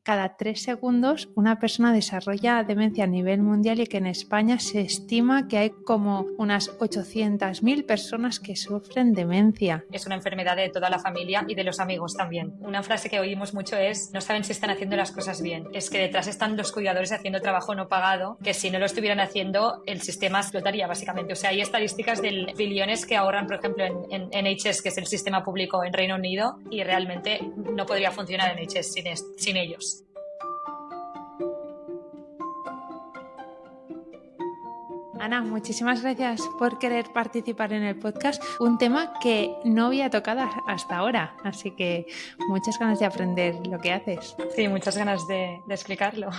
cada 3 segundos una persona desarrolla demencia a nivel mundial y que en España se estima que hay como unas 800.000 personas que sufren demencia. Es una enfermedad de toda la familia y de los amigos también. Una frase que oímos mucho es: no saben si están haciendo las cosas bien. Es que detrás están los cuidadores haciendo trabajo no pagado, que si no lo estuvieran haciendo, el sistema explotaría básicamente. O sea, hay estadísticas de billones que ahorran, por ejemplo, en NHS, que es el sistema público en Reino Unido, y realmente no podría funcionar NHS sin ellos. Ana, muchísimas gracias por querer participar en el podcast, un tema que no había tocado hasta ahora, así que muchas ganas de aprender lo que haces. Sí, muchas ganas de explicarlo.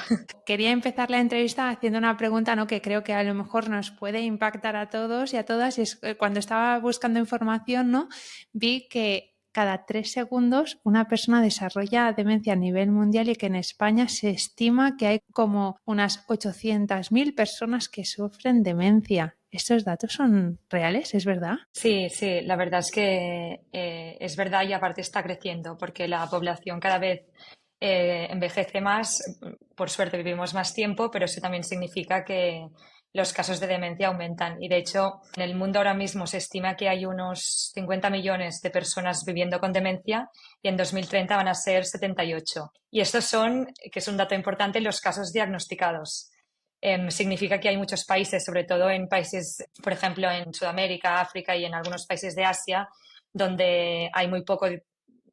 Quería empezar la entrevista haciendo una pregunta, ¿no?, que creo que a lo mejor nos puede impactar a todos y a todas. Y es, cuando estaba buscando información, ¿no?, vi que cada 3 segundos una persona desarrolla demencia a nivel mundial y que en España se estima que hay como unas 800.000 personas que sufren demencia. ¿Estos datos son reales? ¿Es verdad? Sí, la verdad es que es verdad, y aparte está creciendo porque la población cada vez envejece más. Por suerte vivimos más tiempo, pero eso también significa que los casos de demencia aumentan. Y de hecho, en el mundo ahora mismo se estima que hay unos 50 millones de personas viviendo con demencia y en 2030 van a ser 78. Y estos son, que es un dato importante, los casos diagnosticados. Significa que hay muchos países, sobre todo en países, por ejemplo, en Sudamérica, África y en algunos países de Asia, donde hay muy poco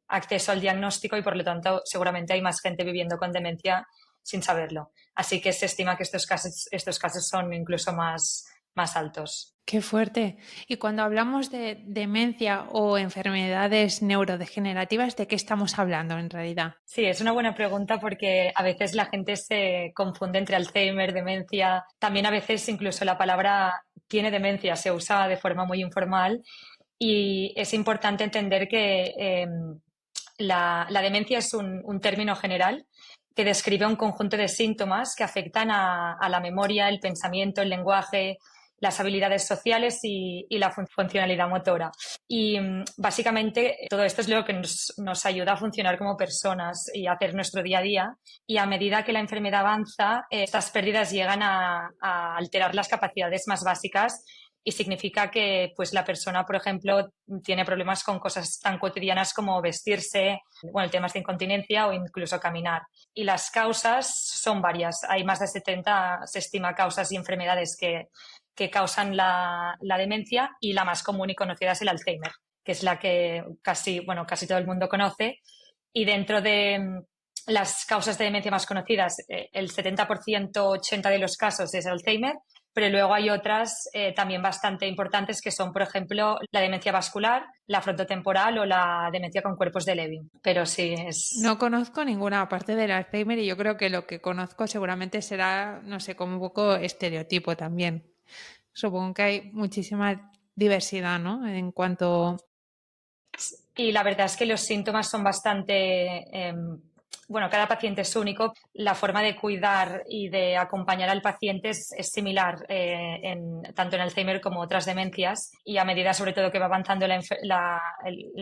acceso al diagnóstico y por lo tanto seguramente hay más gente viviendo con demencia sin saberlo. Así que se estima que estos casos son incluso más altos. Qué fuerte. Y cuando hablamos de demencia o enfermedades neurodegenerativas, ¿de qué estamos hablando en realidad? Sí, es una buena pregunta porque a veces la gente se confunde entre Alzheimer, demencia. También a veces incluso la palabra tiene demencia se usa de forma muy informal, y es importante entender que la demencia es un término general que describe un conjunto de síntomas que afectan a la memoria, el pensamiento, el lenguaje, las habilidades sociales y la funcionalidad motora. Y básicamente todo esto es lo que nos ayuda a funcionar como personas y a hacer nuestro día a día. Y a medida que la enfermedad avanza, estas pérdidas llegan a alterar las capacidades más básicas, y significa que pues la persona, por ejemplo, tiene problemas con cosas tan cotidianas como vestirse, bueno, temas de incontinencia o incluso caminar. Y las causas son varias. Hay más de 70, se estima, causas y enfermedades que causan la demencia, y la más común y conocida es el Alzheimer, que es la que casi todo el mundo conoce. Y dentro de las causas de demencia más conocidas, el 70%, 80% de los casos es Alzheimer, pero luego hay otras también bastante importantes que son, por ejemplo, la demencia vascular, la frontotemporal o la demencia con cuerpos de Levy. Pero sí, No conozco ninguna parte del Alzheimer y yo creo que lo que conozco seguramente será, no sé, como un poco estereotipo también. Supongo que hay muchísima diversidad, ¿no?, en cuanto... Y la verdad es que los síntomas son bastante... cada paciente es único. La forma de cuidar y de acompañar al paciente es similar tanto en Alzheimer como otras demencias, y a medida sobre todo que va avanzando la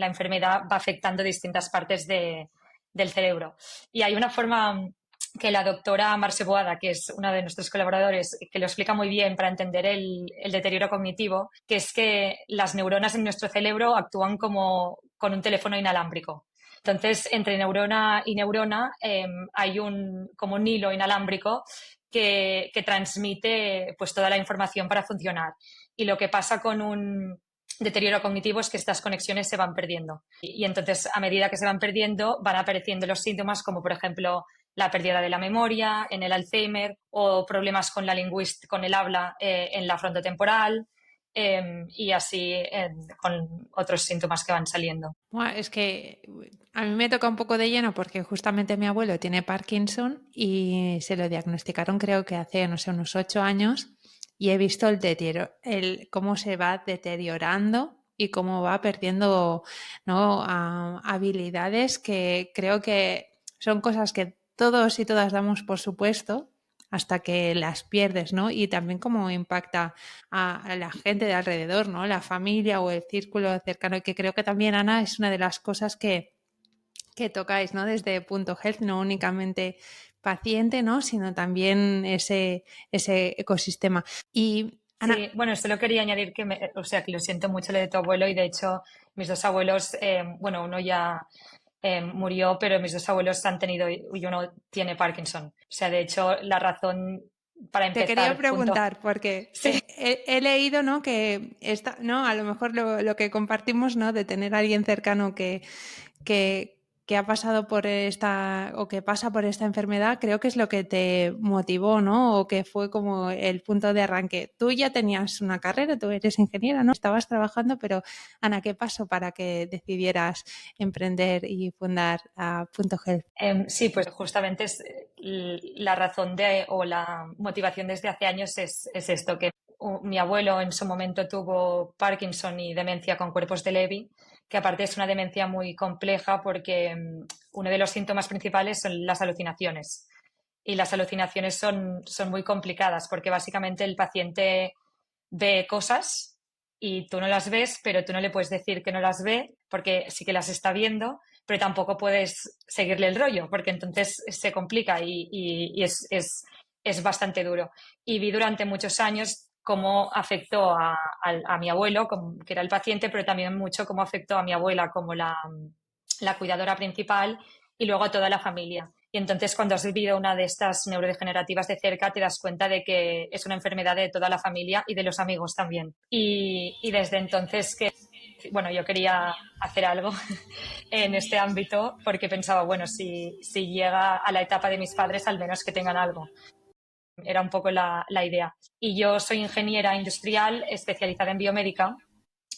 enfermedad va afectando distintas partes del cerebro. Y hay una forma que la doctora Marce Boada, que es una de nuestros colaboradores, que lo explica muy bien para entender el deterioro cognitivo, que es que las neuronas en nuestro cerebro actúan como con un teléfono inalámbrico. Entonces, entre neurona y neurona hay como un hilo inalámbrico que transmite pues toda la información para funcionar. Y lo que pasa con un deterioro cognitivo es que estas conexiones se van perdiendo. Y entonces, a medida que se van perdiendo, van apareciendo los síntomas como, por ejemplo, la pérdida de la memoria en el Alzheimer, o problemas con con el habla en la frontotemporal, y así con otros síntomas que van saliendo. Bueno, es que a mí me toca un poco de lleno porque justamente mi abuelo tiene Parkinson y se lo diagnosticaron creo que hace, no sé, unos 8 años, y he visto el deterioro, cómo se va deteriorando y cómo va perdiendo, ¿no?, habilidades que creo que son cosas que todos y todas damos por supuesto hasta que las pierdes, ¿no? Y también cómo impacta a la gente de alrededor, ¿no?, la familia o el círculo cercano, y que creo que también, Ana, es una de las cosas que que tocáis, ¿no? Desde Punto Health, no únicamente paciente, ¿no? Sino también ese ecosistema. Y Ana, Sí, bueno, solo quería añadir o sea, que lo siento mucho lo de tu abuelo y de hecho mis dos abuelos, bueno, uno ya murió, pero mis dos abuelos han tenido y uno tiene Parkinson. O sea, de hecho, la razón para te quería empezar, punto. preguntar, porque Sí, he leído, ¿no? Que ¿no? A lo mejor lo que compartimos, ¿no? De tener a alguien cercano que, que ha pasado por esta o que pasa por esta enfermedad, creo que es lo que te motivó, ¿no? O que fue como el punto de arranque. Tú ya tenías una carrera, tú eres ingeniera, ¿no? Estabas trabajando, pero Ana, ¿qué pasó para que decidieras emprender y fundar a Punto Health? sí, pues justamente es la razón o la motivación desde hace años es esto, que mi abuelo en su momento tuvo Parkinson y demencia con cuerpos de Lewy, que aparte es una demencia muy compleja porque uno de los síntomas principales son las alucinaciones. Y las alucinaciones son muy complicadas porque básicamente el paciente ve cosas y tú no las ves, pero tú no le puedes decir que no las ve porque sí que las está viendo, pero tampoco puedes seguirle el rollo porque entonces se complica y es bastante duro. Y vi durante muchos años cómo afectó a mi abuelo, que era el paciente, pero también mucho cómo afectó a mi abuela como la cuidadora principal y luego a toda la familia. Y entonces cuando has vivido una de estas neurodegenerativas de cerca te das cuenta de que es una enfermedad de toda la familia y de los amigos también. Y desde entonces bueno, yo quería hacer algo en este ámbito porque pensaba, bueno, si llega a la etapa de mis padres, al menos que tengan algo. Era un poco la idea. Y yo soy ingeniera industrial especializada en biomédica,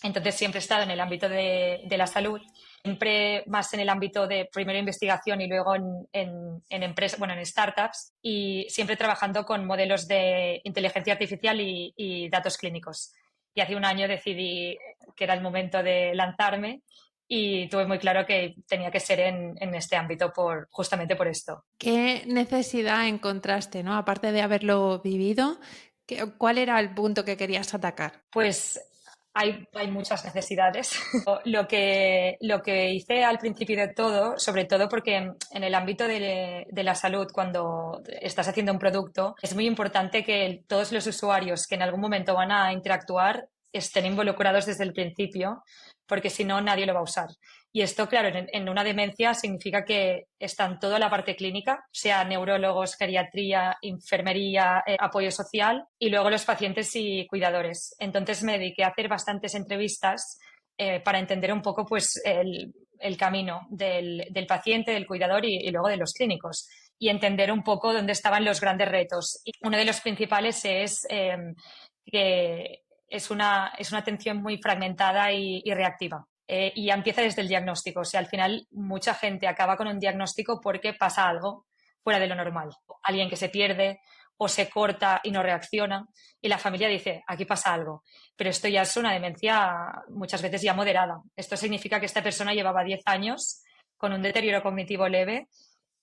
entonces siempre he estado en el ámbito de la salud, siempre más en el ámbito de primero investigación y luego en empresas, bueno, en startups, y siempre trabajando con modelos de inteligencia artificial y datos clínicos. Y hace un año decidí que era el momento de lanzarme y tuve muy claro que tenía que ser en este ámbito justamente por esto. ¿Qué necesidad encontraste, ¿no? Aparte de haberlo vivido, ¿cuál era el punto que querías atacar? Pues hay muchas necesidades. Lo que hice al principio de todo, sobre todo porque en el ámbito de la salud, cuando estás haciendo un producto, es muy importante que todos los usuarios que en algún momento van a interactuar estén involucrados desde el principio, porque si no, nadie lo va a usar. Y esto, claro, en una demencia significa que están toda la parte clínica, sea neurólogos, geriatría, enfermería, apoyo social y luego los pacientes y cuidadores. Entonces me dediqué a hacer bastantes entrevistas para entender un poco pues, el camino del paciente, del cuidador y luego de los clínicos y entender un poco dónde estaban los grandes retos. Y uno de los principales es que es una atención muy fragmentada y reactiva. Y ya empieza desde el diagnóstico. O sea, al final mucha gente acaba con un diagnóstico porque pasa algo fuera de lo normal. Alguien que se pierde o se corta y no reacciona y la familia dice, aquí pasa algo. Pero esto ya es una demencia muchas veces ya moderada. Esto significa que esta persona llevaba 10 años con un deterioro cognitivo leve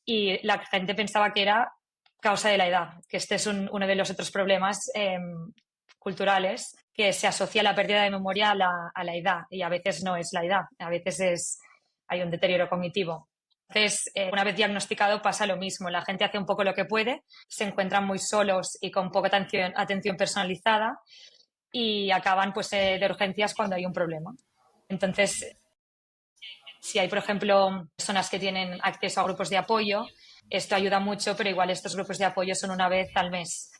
y la gente pensaba que era causa de la edad, que este es uno de los otros problemas culturales que se asocia la pérdida de memoria a la edad y a veces no es la edad, a veces hay un deterioro cognitivo. Entonces, una vez diagnosticado pasa lo mismo, la gente hace un poco lo que puede, se encuentran muy solos y con poca atención personalizada y acaban pues, de urgencias cuando hay un problema. Entonces, si hay, por ejemplo, personas que tienen acceso a grupos de apoyo, esto ayuda mucho, pero igual estos grupos de apoyo son una vez al mes.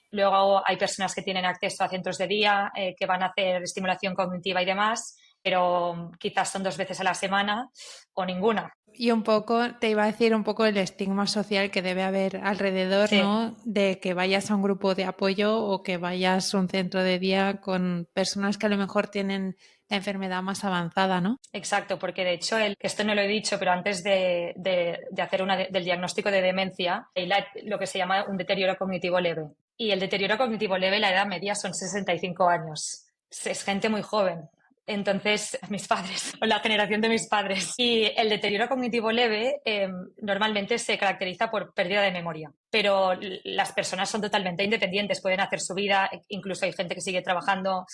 Luego hay personas que tienen acceso a centros de día, que van a hacer estimulación cognitiva y demás, pero quizás son 2 veces a la semana o ninguna. Y un poco, te iba a decir un poco el estigma social que debe haber alrededor, Sí, ¿no? De que vayas a un grupo de apoyo o que vayas a un centro de día con personas que a lo mejor tienen la enfermedad más avanzada, ¿no? exacto, porque de hecho, esto no lo he dicho, pero antes de hacer del diagnóstico de demencia, hay lo que se llama un deterioro cognitivo leve. Y el deterioro cognitivo leve, la edad media son 65 años. Es gente muy joven. Entonces, mis padres, o la generación de mis padres. Y el deterioro cognitivo leve normalmente se caracteriza por pérdida de memoria, pero las personas son totalmente independientes, pueden hacer su vida, incluso hay gente que sigue trabajando.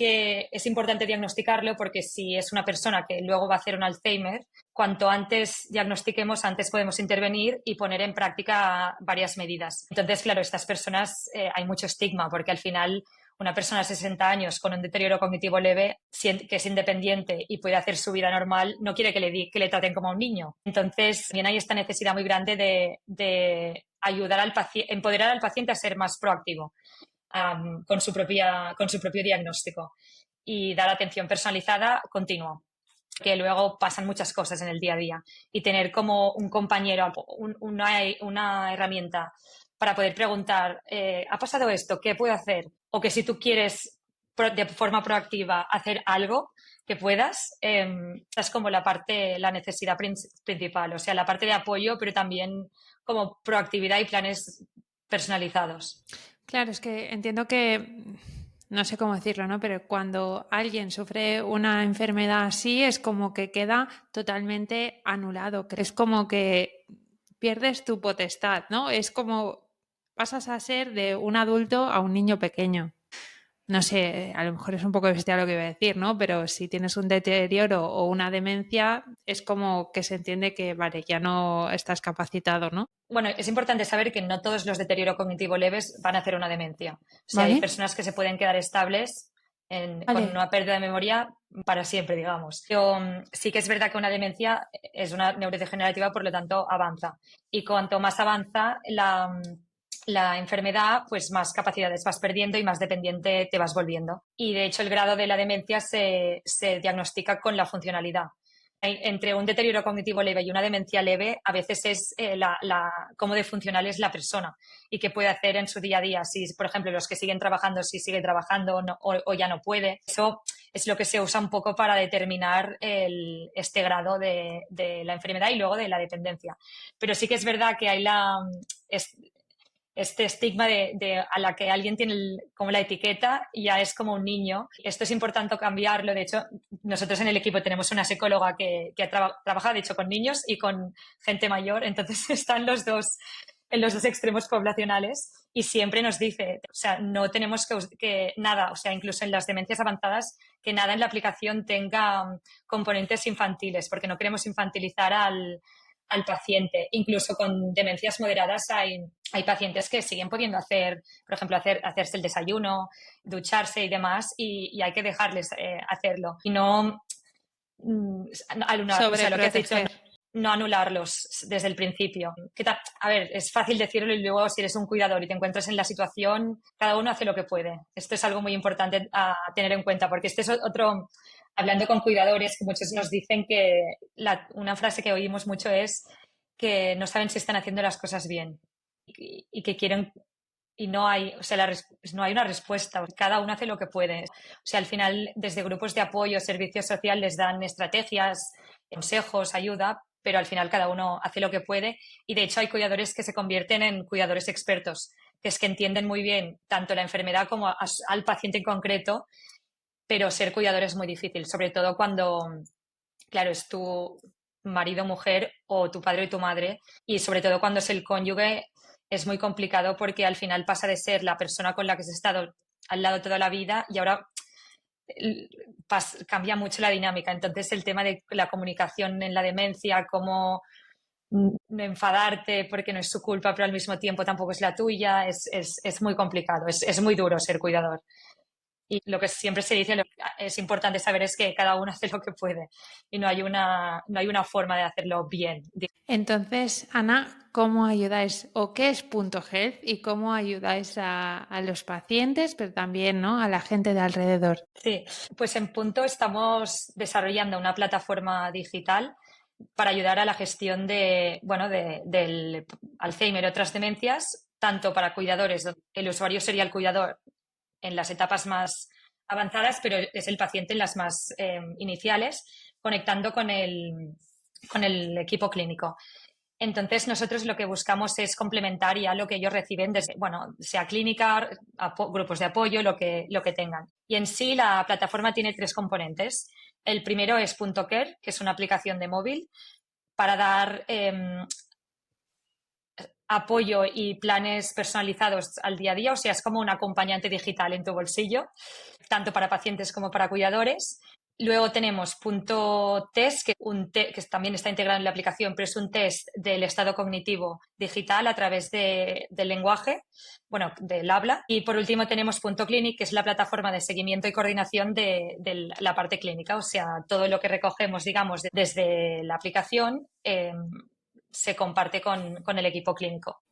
Es importante diagnosticarlo porque si es una persona que luego va a hacer un Alzheimer, cuanto antes diagnostiquemos, antes podemos intervenir y poner en práctica varias medidas. Entonces, claro, estas personas hay mucho estigma porque al final una persona de 60 años con un deterioro cognitivo leve, que es independiente y puede hacer su vida normal, no quiere que le traten como a un niño. Entonces, también hay esta necesidad muy grande de ayudar al paciente, empoderar al paciente a ser más proactivo con su propio diagnóstico y dar atención personalizada continua, que luego pasan muchas cosas en el día a día y tener como un compañero, una herramienta para poder preguntar, ¿ha pasado esto? ¿Qué puedo hacer? O que si tú quieres de forma proactiva hacer algo que puedas, esta es como la necesidad principal, o sea, la parte de apoyo, pero también como proactividad y planes personalizados. Claro, es que entiendo que, no sé cómo decirlo, ¿no? Pero cuando alguien sufre una enfermedad así es como que queda totalmente anulado. Es como que pierdes tu potestad, ¿no? Es como pasas a ser de un adulto a un niño pequeño. No sé, a lo mejor es un poco bestial lo que iba a decir, ¿no? Pero si tienes un deterioro o una demencia, es como que se entiende que, vale, ya no estás capacitado, ¿no? Bueno, es importante saber que no todos los deterioro cognitivo leves van a hacer una demencia. O sea, hay ¿Vale? personas que se pueden quedar estables con Vale. una pérdida de memoria para siempre, digamos. Pero sí que es verdad que una demencia es una neurodegenerativa, por lo tanto, avanza. Y cuanto más avanza la enfermedad, pues más capacidades vas perdiendo y más dependiente te vas volviendo. Y de hecho, el grado de la demencia se diagnostica con la funcionalidad. Entre un deterioro cognitivo leve y una demencia leve, a veces es cómo de funcional es la persona y qué puede hacer en su día a día. Si, por ejemplo, los que siguen trabajando, si sigue trabajando o ya no puede. Eso es lo que se usa un poco para determinar este grado de la enfermedad y luego de la dependencia. Pero sí que es verdad que hay este estigma a la que alguien tiene como la etiqueta y ya es como un niño. Esto es importante cambiarlo. De hecho, nosotros en el equipo tenemos una psicóloga que trabaja, de hecho, con niños y con gente mayor. Entonces están en los dos extremos poblacionales y siempre nos dice, o sea, no tenemos que nada, o sea, incluso en las demencias avanzadas, que nada en la aplicación tenga componentes infantiles, porque no queremos infantilizar al paciente. Incluso con demencias moderadas hay pacientes que siguen pudiendo hacer, por ejemplo, hacerse el desayuno, ducharse y demás, y hay que dejarles hacerlo. Y no o sea, lo que has dicho, Sobreproteger. no anularlos desde el principio. A ver, es fácil decirlo y luego si eres un cuidador y te encuentras en la situación, cada uno hace lo que puede. Esto es algo muy importante a tener en cuenta, porque este es otro, hablando con cuidadores, que muchos nos dicen que una frase que oímos mucho es que no saben si están haciendo las cosas bien y que quieren y no hay, o sea, no hay una respuesta. Cada uno hace lo que puede. O sea, al final, desde grupos de apoyo, servicios sociales les dan estrategias, consejos, ayuda, pero al final cada uno hace lo que puede. Y de hecho hay cuidadores que se convierten en cuidadores expertos, que es que entienden muy bien tanto la enfermedad como al paciente en concreto, pero ser cuidador es muy difícil, sobre todo cuando, claro, es tu marido, mujer o tu padre y tu madre, y sobre todo cuando es el cónyuge es muy complicado porque al final pasa de ser la persona con la que has estado al lado toda la vida y ahora cambia mucho la dinámica. Entonces el tema de la comunicación en la demencia, cómo no enfadarte porque no es su culpa, pero al mismo tiempo tampoco es la tuya, es muy complicado, es muy duro ser cuidador. Y lo que siempre se dice, lo que es importante saber es que cada uno hace lo que puede y no hay una forma de hacerlo bien. Entonces, Ana, ¿cómo ayudáis o qué es Punto Health y cómo ayudáis a los pacientes, pero también, ¿no?, a la gente de alrededor? Sí, pues en Punto estamos desarrollando una plataforma digital para ayudar a la gestión del Alzheimer y otras demencias, tanto para cuidadores, donde el usuario sería el cuidador en las etapas más avanzadas, pero es el paciente en las más iniciales, conectando con el equipo clínico. Entonces, nosotros lo que buscamos es complementar ya lo que ellos reciben desde, bueno, sea clínica, grupos de apoyo, lo que tengan. Y en sí, la plataforma tiene tres componentes. El primero es Punto Care, que es una aplicación de móvil para dar apoyo y planes personalizados al día a día, o sea, es como un acompañante digital en tu bolsillo, tanto para pacientes como para cuidadores. Luego tenemos punto test, que también está integrado en la aplicación, pero es un test del estado cognitivo digital a través del lenguaje, bueno, del habla. Y por último tenemos punto clinic, que es la plataforma de seguimiento y coordinación de la parte clínica, o sea, todo lo que recogemos, digamos, desde la aplicación se comparte con el equipo clínico.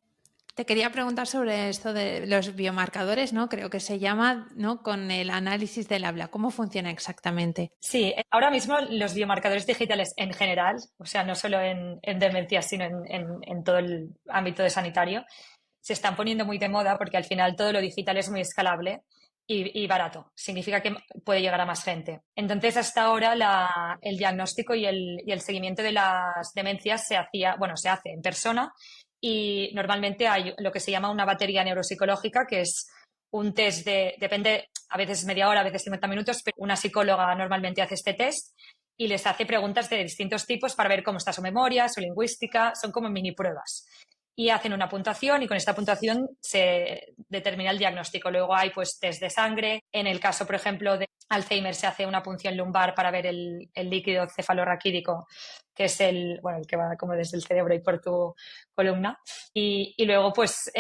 Te quería preguntar sobre esto de los biomarcadores, ¿no? Creo que se llama, ¿no? Con el análisis del habla. ¿Cómo funciona exactamente? Sí, ahora mismo los biomarcadores digitales en general, o sea, no solo en demencia, sino en todo el ámbito de sanitario, se están poniendo muy de moda porque al final todo lo digital es muy escalable y barato. Significa que puede llegar a más gente. Entonces, hasta ahora el diagnóstico y el seguimiento de las demencias se hace en persona y normalmente hay lo que se llama una batería neuropsicológica, que es un test depende, a veces media hora, a veces 50 minutos, pero una psicóloga normalmente hace este test y les hace preguntas de distintos tipos para ver cómo está su memoria, su lingüística, son como mini pruebas. Y hacen una puntuación y con esta puntuación se determina el diagnóstico. Luego hay pues test de sangre. En el caso, por ejemplo, de Alzheimer se hace una punción lumbar para ver el líquido cefalorraquídico, que es el que va como desde el cerebro y por tu columna. Y luego, pues,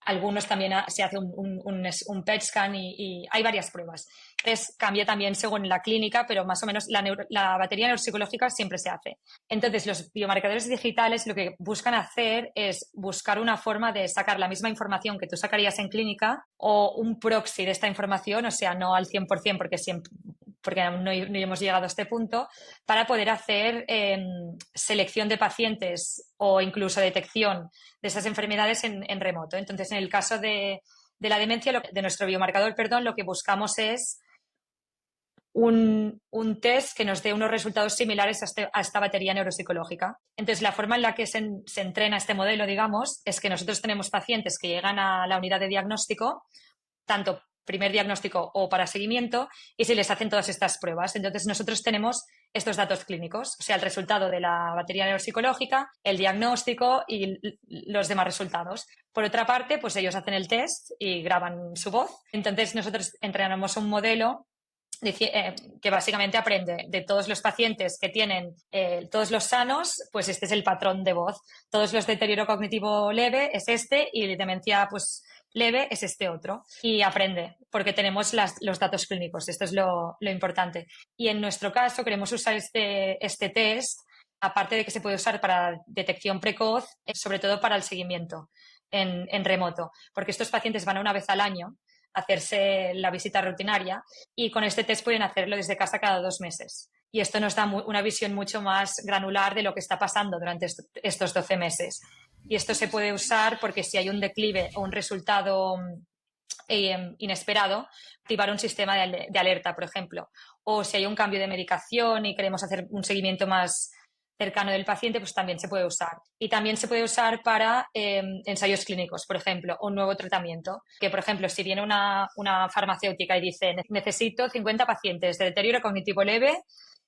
algunos también se hace un PET scan y hay varias pruebas. Entonces, cambia también según la clínica, pero más o menos la batería neuropsicológica siempre se hace. Entonces, los biomarcadores digitales lo que buscan hacer es buscar una forma de sacar la misma información que tú sacarías en clínica o un proxy de esta información, o sea, no al 100% porque no hemos llegado a este punto, para poder hacer selección de pacientes o incluso detección de esas enfermedades en remoto. Entonces, en el caso de la demencia, de nuestro biomarcador, perdón, lo que buscamos es un test que nos dé unos resultados similares a esta batería neuropsicológica. Entonces, la forma en la que se entrena este modelo, digamos, es que nosotros tenemos pacientes que llegan a la unidad de diagnóstico, tanto primer diagnóstico o para seguimiento, y se les hacen todas estas pruebas. Entonces, nosotros tenemos estos datos clínicos, o sea, el resultado de la batería neuropsicológica, el diagnóstico y los demás resultados. Por otra parte, pues ellos hacen el test y graban su voz. Entonces, nosotros entrenamos un modelo que básicamente aprende de todos los pacientes que tienen, todos los sanos, pues este es el patrón de voz. Todos los de deterioro cognitivo leve es este y demencia pues leve es este otro. Y aprende, porque tenemos los datos clínicos. Esto es lo importante. Y en nuestro caso queremos usar este test, aparte de que se puede usar para detección precoz, sobre todo para el seguimiento en remoto, porque estos pacientes van una vez al año hacerse la visita rutinaria y con este test pueden hacerlo desde casa cada 2 meses. Y esto nos da una visión mucho más granular de lo que está pasando durante estos 12 meses. Y esto se puede usar porque si hay un declive o un resultado inesperado, activar un sistema de alerta, por ejemplo. O si hay un cambio de medicación y queremos hacer un seguimiento más cercano del paciente, pues también se puede usar. Y también se puede usar para ensayos clínicos, por ejemplo, un nuevo tratamiento. Que, por ejemplo, si viene una farmacéutica y dice necesito 50 pacientes de deterioro cognitivo leve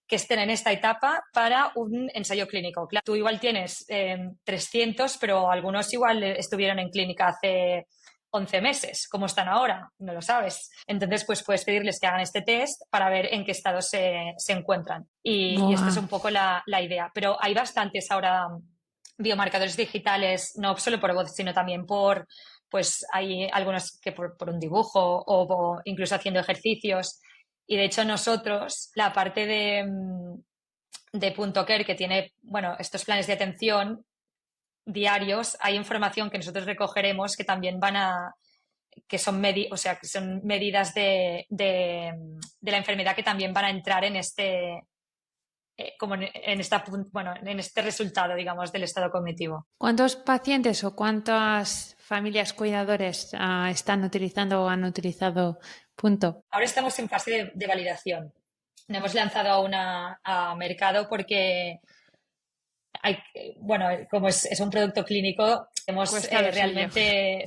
que estén en esta etapa para un ensayo clínico. Claro, tú igual tienes 300, pero algunos igual estuvieron en clínica hace 11 meses. ¿Cómo están ahora? No lo sabes. Entonces, pues puedes pedirles que hagan este test para ver en qué estado se encuentran. Y esto es un poco la idea. Pero hay bastantes ahora biomarcadores digitales, no solo por voz, sino también pues hay algunos que por un dibujo o incluso haciendo ejercicios. Y de hecho nosotros, la parte de Punto Care, que tiene, estos planes de atención diarios, hay información que nosotros recogeremos que también que son medidas de la enfermedad que también van a entrar en en este resultado, digamos, del estado cognitivo. ¿Cuántos pacientes o cuántas familias cuidadores están utilizando o han utilizado Punto? Ahora estamos en fase de validación. No hemos lanzado aún a mercado porque como es un producto clínico, hemos realmente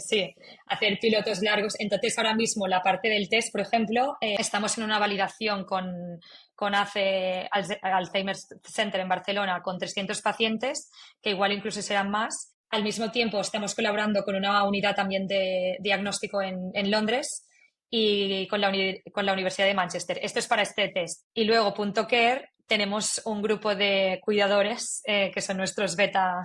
hacer pilotos largos. Entonces, ahora mismo la parte del test, por ejemplo, estamos en una validación con ACE Alzheimer Center en Barcelona con 300 pacientes, que igual incluso serán más. Al mismo tiempo, estamos colaborando con una unidad también de diagnóstico en Londres y con la Universidad de Manchester. Esto es para este test. Y luego, .care, tenemos un grupo de cuidadores que son nuestros beta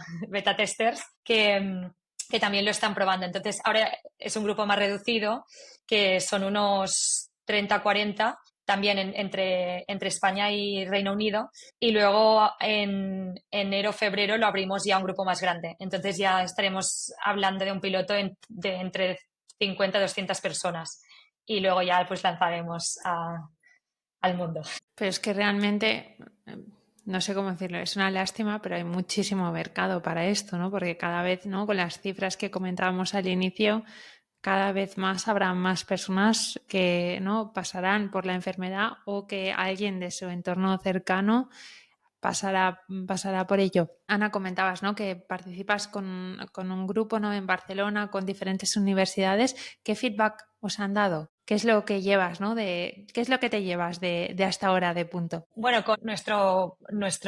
testers que también lo están probando. Entonces, ahora es un grupo más reducido, que son unos 30-40, también entre España y Reino Unido. Y luego en enero, febrero lo abrimos ya a un grupo más grande. Entonces ya estaremos hablando de un piloto de entre 50 y 200 personas. Y luego ya pues lanzaremos al mundo. Pero es que realmente, no sé cómo decirlo, es una lástima, pero hay muchísimo mercado para esto, ¿no? Porque cada vez, ¿no? Con las cifras que comentábamos al inicio, cada vez más habrá más personas que, ¿no? pasarán por la enfermedad o que alguien de su entorno cercano pasará por ello. Ana, comentabas, ¿no? que participas con un grupo, ¿no? en Barcelona con diferentes universidades. ¿Qué feedback os han dado? ¿Qué es lo que llevas, ¿no? ¿Qué es lo que te llevas de hasta ahora de Punto? Bueno, con nuestro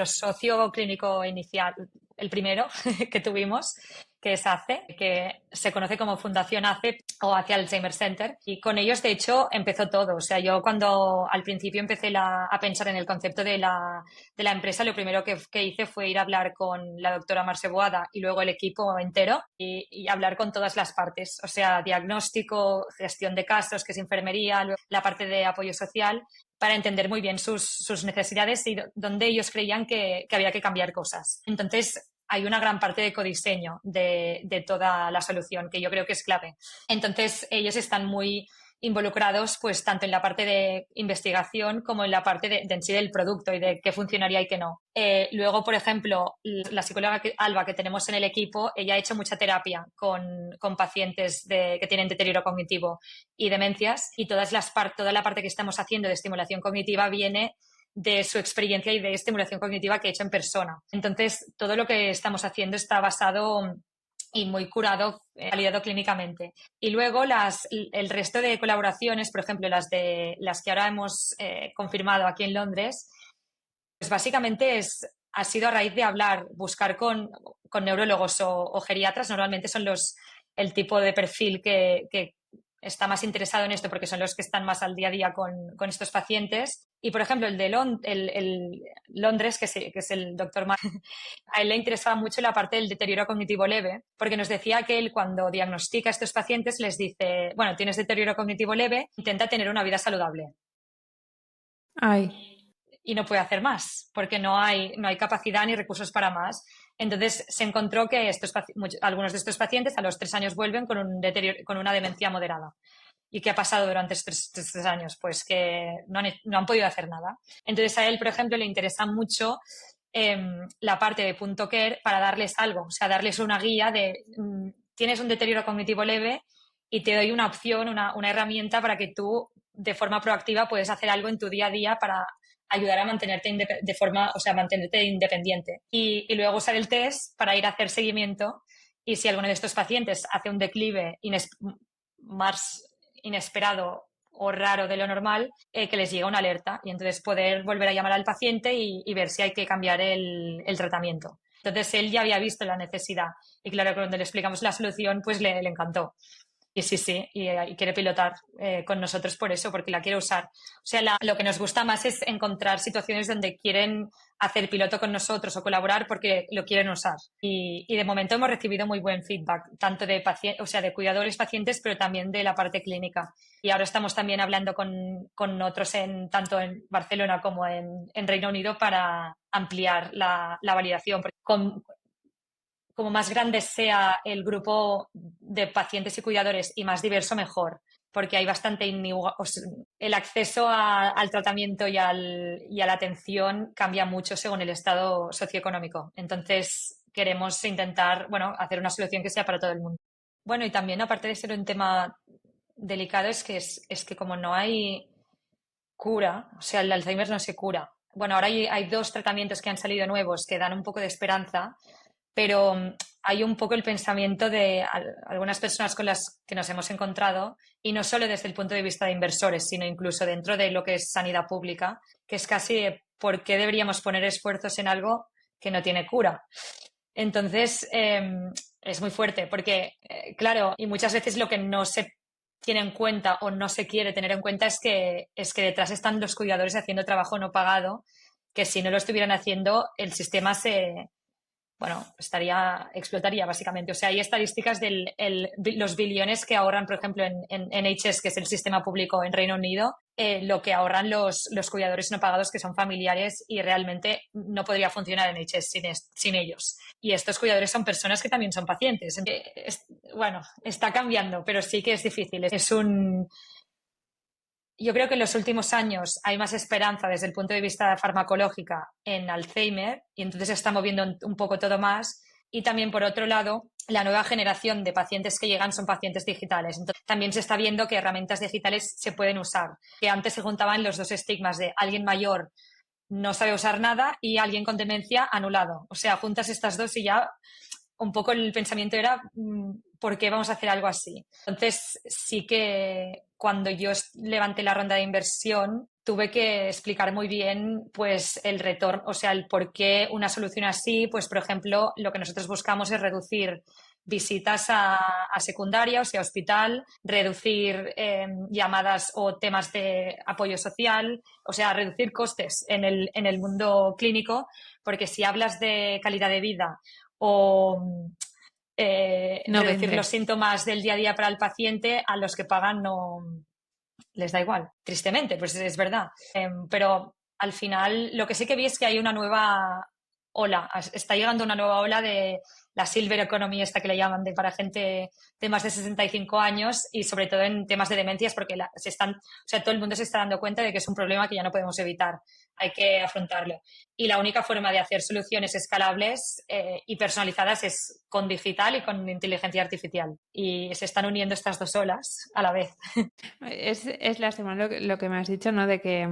socio clínico inicial, el primero que tuvimos, que es ACE, que se conoce como Fundación ACE o hacia Alzheimer Center. Y con ellos, de hecho, empezó todo. O sea, yo cuando al principio empecé a pensar en el concepto de la empresa, lo primero que hice fue ir a hablar con la doctora Marce Boada y luego el equipo entero y hablar con todas las partes. O sea, diagnóstico, gestión de casos, que es enfermería, la parte de apoyo social, para entender muy bien sus necesidades y dónde ellos creían que había que cambiar cosas. Entonces, hay una gran parte de codiseño de toda la solución, que yo creo que es clave. Entonces, ellos están muy involucrados pues tanto en la parte de investigación como en la parte de en sí del producto y de qué funcionaría y qué no. Luego, por ejemplo, la psicóloga Alba que tenemos en el equipo, ella ha hecho mucha terapia con pacientes que tienen deterioro cognitivo y demencias, y toda la parte que estamos haciendo de estimulación cognitiva viene de su experiencia y de estimulación cognitiva que he hecho en persona. Entonces, todo lo que estamos haciendo está basado y muy curado, validado clínicamente. Y luego el resto de colaboraciones, por ejemplo, las que ahora hemos confirmado aquí en Londres, pues básicamente ha sido a raíz de buscar con neurólogos o geriatras. Normalmente son el tipo de perfil que está más interesado en esto porque son los que están más al día a día con estos pacientes. Y, por ejemplo, el de Londres, que es el doctor Mar, a él le interesaba mucho la parte del deterioro cognitivo leve, porque nos decía que él cuando diagnostica a estos pacientes les dice, bueno, tienes deterioro cognitivo leve, intenta tener una vida saludable. Ay. Y no puede hacer más, porque no hay capacidad ni recursos para más. Entonces se encontró que algunos de estos pacientes a los 3 años vuelven con una demencia moderada. ¿Y qué ha pasado durante estos 3 años? Pues que no han podido hacer nada. Entonces a él, por ejemplo, le interesa mucho la parte de .care para darles algo, o sea, darles una guía de tienes un deterioro cognitivo leve y te doy una opción, una herramienta para que tú de forma proactiva puedes hacer algo en tu día a día para ayudar a mantenerte mantenerte independiente. Y luego usar el test para ir a hacer seguimiento y si alguno de estos pacientes hace un declive más inesperado o raro de lo normal, que les llega una alerta y entonces poder volver a llamar al paciente y ver si hay que cambiar el tratamiento. Entonces él ya había visto la necesidad y claro, cuando le explicamos la solución, pues le encantó. Y sí, y quiere pilotar con nosotros por eso, porque la quiere usar. O sea, lo que nos gusta más es encontrar situaciones donde quieren hacer piloto con nosotros o colaborar porque lo quieren usar. Y de momento hemos recibido muy buen feedback, tanto de de cuidadores pacientes, pero también de la parte clínica. Y ahora estamos también hablando con otros tanto en Barcelona como en Reino Unido para ampliar la validación. Porque como más grande sea el grupo de pacientes y cuidadores y más diverso, mejor, porque hay bastante el acceso al tratamiento y a la atención cambia mucho según el estado socioeconómico. Entonces, queremos intentar, bueno, hacer una solución que sea para todo el mundo. Bueno, y también, aparte de ser un tema delicado, es que como no hay cura, o sea, el Alzheimer no se cura. Bueno, ahora hay 2 tratamientos que han salido nuevos que dan un poco de esperanza, pero hay un poco el pensamiento de algunas personas con las que nos hemos encontrado, y no solo desde el punto de vista de inversores, sino incluso dentro de lo que es sanidad pública, que es casi por qué deberíamos poner esfuerzos en algo que no tiene cura. Entonces, es muy fuerte porque, claro, y muchas veces lo que no se tiene en cuenta o no se quiere tener en cuenta es que detrás están los cuidadores haciendo trabajo no pagado, que si no lo estuvieran haciendo, el sistema bueno, explotaría básicamente. O sea, hay estadísticas de los billones que ahorran, por ejemplo, en NHS, que es el sistema público en Reino Unido, lo que ahorran los cuidadores no pagados que son familiares y realmente no podría funcionar NHS sin ellos. Y estos cuidadores son personas que también son pacientes. Bueno, está cambiando, pero sí que es difícil. Yo creo que en los últimos años hay más esperanza desde el punto de vista farmacológica en Alzheimer y entonces se está moviendo un poco todo más. Y también, por otro lado, la nueva generación de pacientes que llegan son pacientes digitales. Entonces, también se está viendo que herramientas digitales se pueden usar. Que antes se juntaban los dos estigmas de alguien mayor no sabe usar nada y alguien con demencia anulado. O sea, juntas estas dos y ya un poco el pensamiento era ¿por qué vamos a hacer algo así? Entonces, sí que cuando yo levanté la ronda de inversión, tuve que explicar muy bien pues el retorno, o sea, el por qué una solución así, pues por ejemplo, lo que nosotros buscamos es reducir visitas a secundaria, o sea, hospital, reducir llamadas o temas de apoyo social, o sea, reducir costes en el mundo clínico, porque si hablas de calidad de vida o No reducir los vende. síntomas del día a día para el paciente, a los que pagan no les da igual, tristemente, pues es verdad. Pero al final lo que sí que vi es que hay una nueva ola, está llegando una nueva ola de la silver economy, esta que le llaman, para gente de más de 65 años y sobre todo en temas de demencias, porque o sea, todo el mundo se está dando cuenta de que es un problema que ya no podemos evitar, hay que afrontarlo. Y la única forma de hacer soluciones escalables y personalizadas es con digital y con inteligencia artificial. Y se están uniendo estas dos olas a la vez. Es lástima lo que me has dicho, ¿no? De que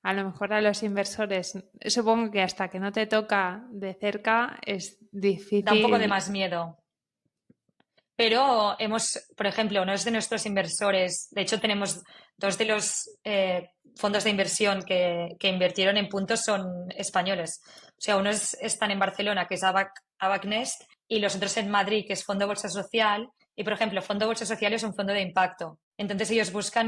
a lo mejor a los inversores, supongo que hasta que no te toca de cerca es Da un poco de difícil. más miedo. Pero por ejemplo, uno de nuestros inversores, de hecho tenemos dos de los fondos de inversión que invirtieron en puntos son españoles. O sea, unos están en Barcelona, que es ABAC Nest, y los otros en Madrid, que es Fondo Bolsa Social. Y, por ejemplo, Fondo Bolsa Social es un fondo de impacto. Entonces ellos buscan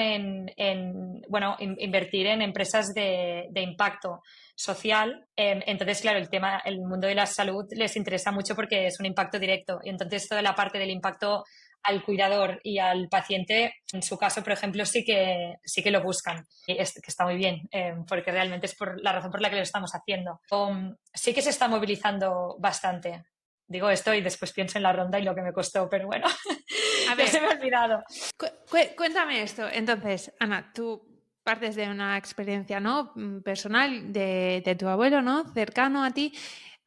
bueno, invertir en empresas de impacto social. Entonces, claro, el mundo de la salud les interesa mucho porque es un impacto directo. Y entonces toda la parte del impacto al cuidador y al paciente, en su caso, por ejemplo, sí que lo buscan. Y que está muy bien, porque realmente es por la razón por la que lo estamos haciendo. Sí que se está movilizando bastante. Digo esto y después pienso en la ronda y lo que me costó, pero bueno, A ya ver, se me ha olvidado. cuéntame esto. Entonces, Ana, tú partes de una experiencia, ¿no? Personal de tu abuelo, ¿no? Cercano a ti,